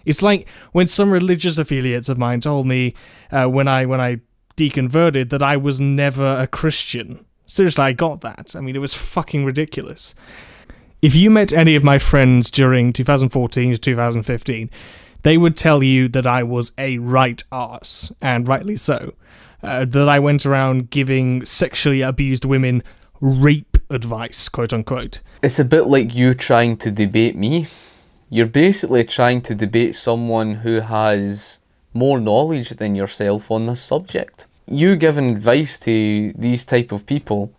It's like when some religious affiliates of mine told me when I deconverted that I was never a Christian. Seriously, I got that. I mean, it was fucking ridiculous. If you met any of my friends during 2014 to 2015, they would tell you that I was a right arse, and rightly so. That I went around giving sexually abused women rape advice, quote unquote. It's a bit like you trying to debate me. You're basically trying to debate someone who has more knowledge than yourself on this subject. You giving advice to these type of people,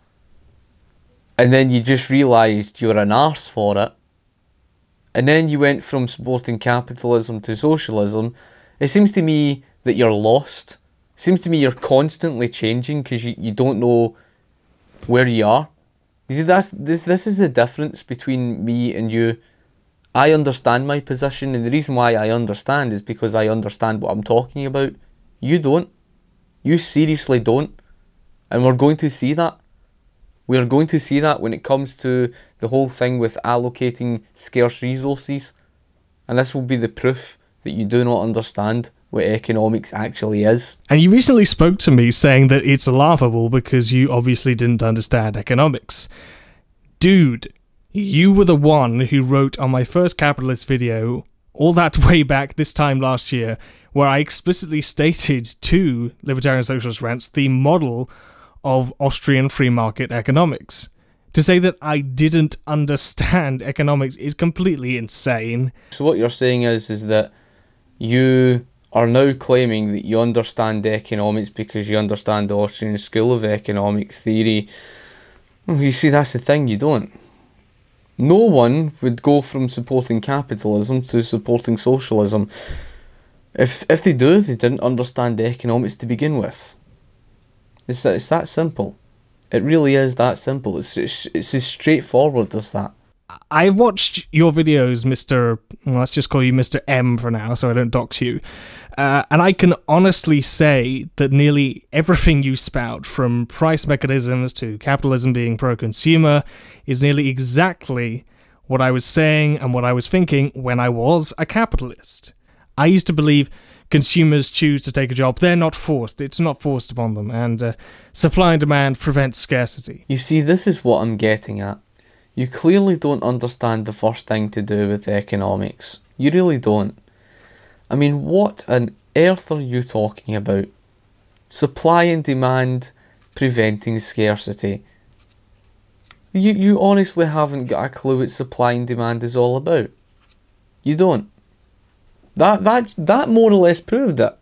and then you just realised you're an arse for it, and then you went from supporting capitalism to socialism. It seems to me that you're lost. It seems to me you're constantly changing because you don't know where you are. You see, this is the difference between me and you. I understand my position, and the reason why I understand is because I understand what I'm talking about. You don't. You seriously don't. And we're going to see that. We're going to see that when it comes to the whole thing with allocating scarce resources. And this will be the proof that you do not understand what economics actually is. And you recently spoke to me saying that it's laughable because you obviously didn't understand economics. Dude, you were the one who wrote on my first capitalist video, all that way back this time last year, where I explicitly stated to Libertarian Socialist Rants the model of Austrian free market economics. To say that I didn't understand economics is completely insane. So what you're saying is that you are now claiming that you understand economics because you understand the Austrian School of Economics theory. Well, you see, that's the thing, you don't. No one would go from supporting capitalism to supporting socialism. If they do, they didn't understand economics to begin with. It's that simple. It really is that simple. It's as straightforward as that. I've watched your videos, Mr. Well, let's just call you Mr. M for now, so I don't dox you. And I can honestly say that nearly everything you spout, from price mechanisms to capitalism being pro-consumer, is nearly exactly what I was saying and what I was thinking when I was a capitalist. I used to believe consumers choose to take a job. They're not forced. It's not forced upon them. And supply and demand prevents scarcity. You see, this is what I'm getting at. You clearly don't understand the first thing to do with economics. You really don't. I mean, what on earth are you talking about? Supply and demand preventing scarcity. You honestly haven't got a clue what supply and demand is all about. You don't. That more or less proved it.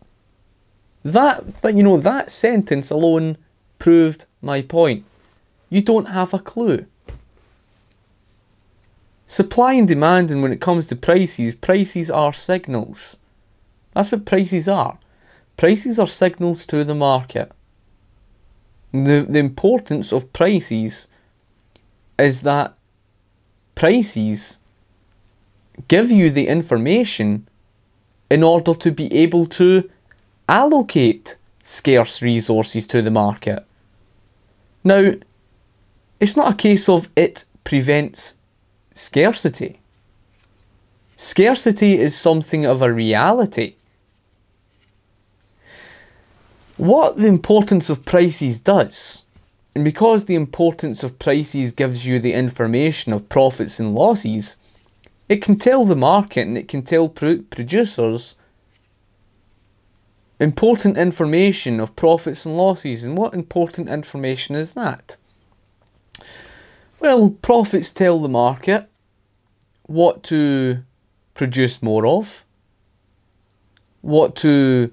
That sentence alone proved my point. You don't have a clue. Supply and demand, and when it comes to prices are signals. That's what prices are. Prices are signals to the market. The importance of prices is that prices give you the information in order to be able to allocate scarce resources to the market. Now, it's not a case of it prevents scarcity. Scarcity is something of a reality. What the importance of prices does, and because the importance of prices gives you the information of profits and losses, it can tell the market and it can tell producers important information of profits and losses. And what important information is that? Well, profits tell the market what to produce more of, what to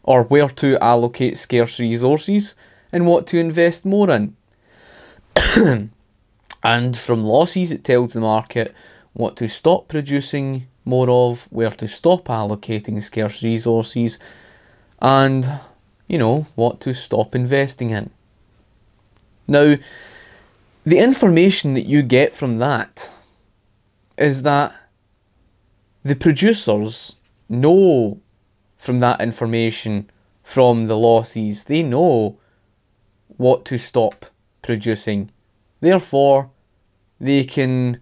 or where to allocate scarce resources, and what to invest more in. And from losses, it tells the market what to stop producing more of, where to stop allocating scarce resources, and, what to stop investing in. Now, the information that you get from that is that the producers know from that information, from the losses, they know what to stop producing. Therefore, they can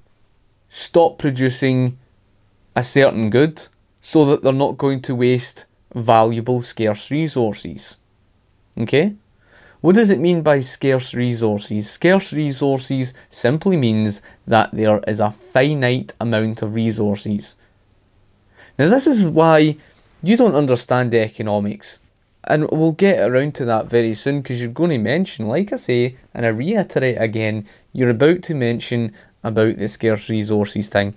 stop producing a certain good, so that they're not going to waste valuable scarce resources. Okay? What does it mean by scarce resources? Scarce resources simply means that there is a finite amount of resources. Now this is why you don't understand economics, and we'll get around to that very soon, because you're going to mention, like I say, and I reiterate again, you're about to mention about the scarce resources thing.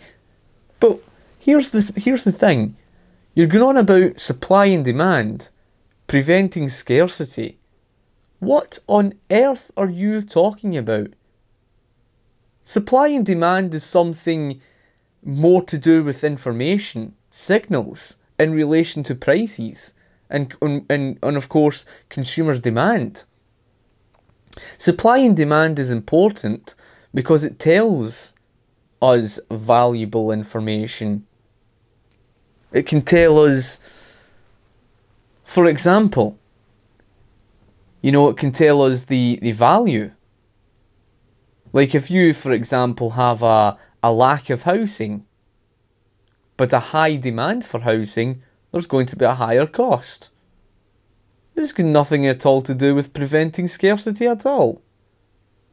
But here's the thing. You're going on about supply and demand, preventing scarcity. What on earth are you talking about? Supply and demand is something more to do with information, signals, in relation to prices, and of course, consumers' demand. Supply and demand is important because it tells us valuable information. It can tell us, for example, it can tell us the value. Like if you, for example, have a lack of housing, but a high demand for housing, there's going to be a higher cost. This has got nothing at all to do with preventing scarcity at all.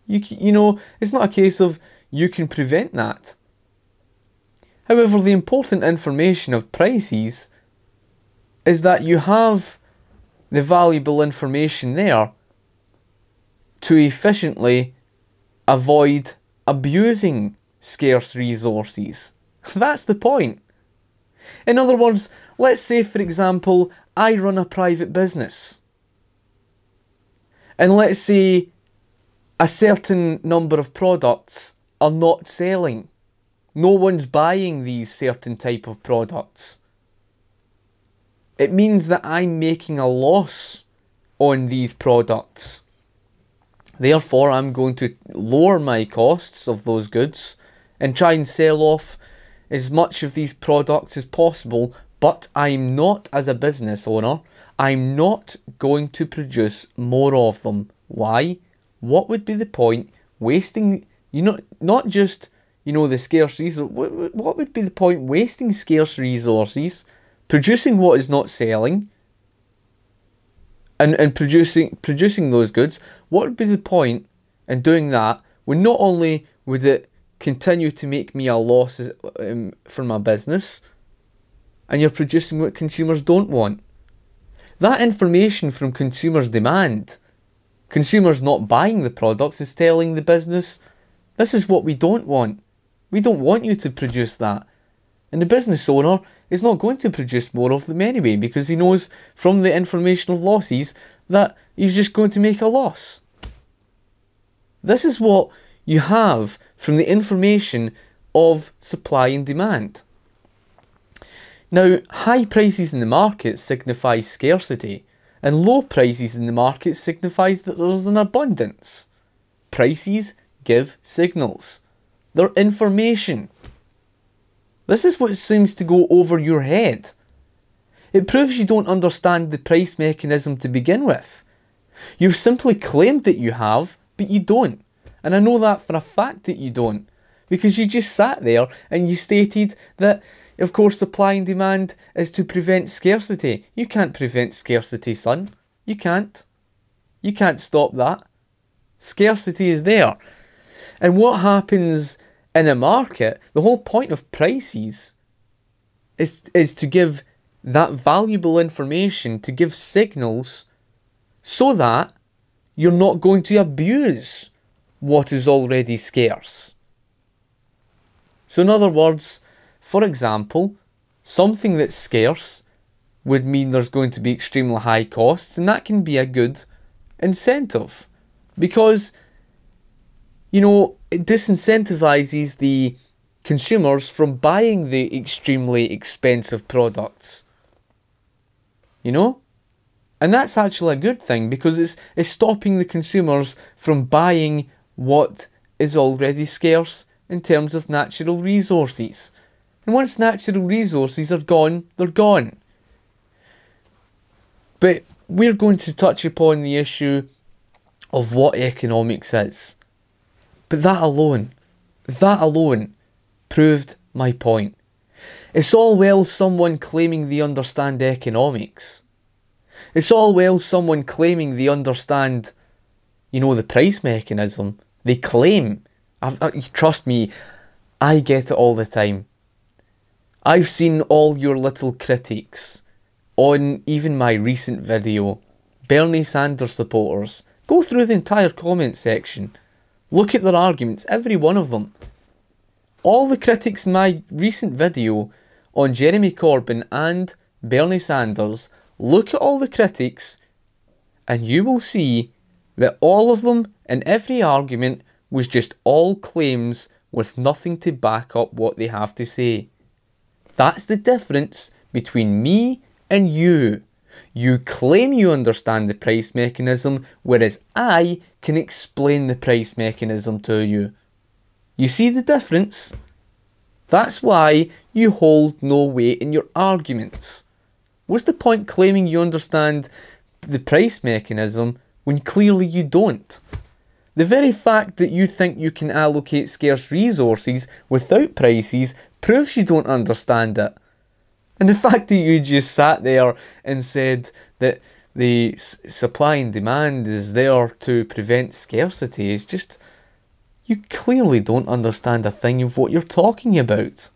It's not a case of you can prevent that. However, the important information of prices is that you have the valuable information there to efficiently avoid abusing scarce resources. That's the point. In other words, let's say, for example, I run a private business. And let's say a certain number of products are not selling. No one's buying these certain type of products. It means that I'm making a loss on these products. Therefore, I'm going to lower my costs of those goods and try and sell off as much of these products as possible, but I'm not, as a business owner, I'm not going to produce more of them. Why? What would be the point wasting, not just, the scarce resources, what would be the point wasting scarce resources, producing what is not selling, and producing those goods? What would be the point in doing that when not only would it continue to make me a loss for my business, and you're producing what consumers don't want? That information from consumers' demand, consumers not buying the products, is telling the business, this is what we don't want. We don't want you to produce that. And the business owner is not going to produce more of them anyway, because he knows from the information of losses that he's just going to make a loss. This is what you have from the information of supply and demand. Now, high prices in the market signifies scarcity, and low prices in the market signifies that there's an abundance. Prices give signals. They're information. This is what seems to go over your head. It proves you don't understand the price mechanism to begin with. You've simply claimed that you have, but you don't. And I know that for a fact that you don't, because you just sat there and you stated that, of course, supply and demand is to prevent scarcity. You can't prevent scarcity, son. You can't. You can't stop that. Scarcity is there. And what happens in a market, the whole point of prices is to give that valuable information, to give signals, so that you're not going to abuse what is already scarce. So in other words, for example, something that's scarce would mean there's going to be extremely high costs, and that can be a good incentive, because it disincentivizes the consumers from buying the extremely expensive products. And that's actually a good thing, because it's stopping the consumers from buying what is already scarce in terms of natural resources. And once natural resources are gone, they're gone. But we're going to touch upon the issue of what economics is. But that alone proved my point. It's all well someone claiming they understand economics. It's all well someone claiming they understand, the price mechanism. They claim. Trust me, I get it all the time. I've seen all your little critiques on even my recent video. Bernie Sanders supporters. Go through the entire comment section. Look at their arguments, every one of them. All the critics in my recent video on Jeremy Corbyn and Bernie Sanders, look at all the critics and you will see that all of them in every argument was just all claims with nothing to back up what they have to say. That's the difference between me and you. You claim you understand the price mechanism, whereas I can explain the price mechanism to you. You see the difference? That's why you hold no weight in your arguments. What's the point claiming you understand the price mechanism when clearly you don't? The very fact that you think you can allocate scarce resources without prices proves you don't understand it. And the fact that you just sat there and said that the supply and demand is there to prevent scarcity is just... You clearly don't understand a thing of what you're talking about.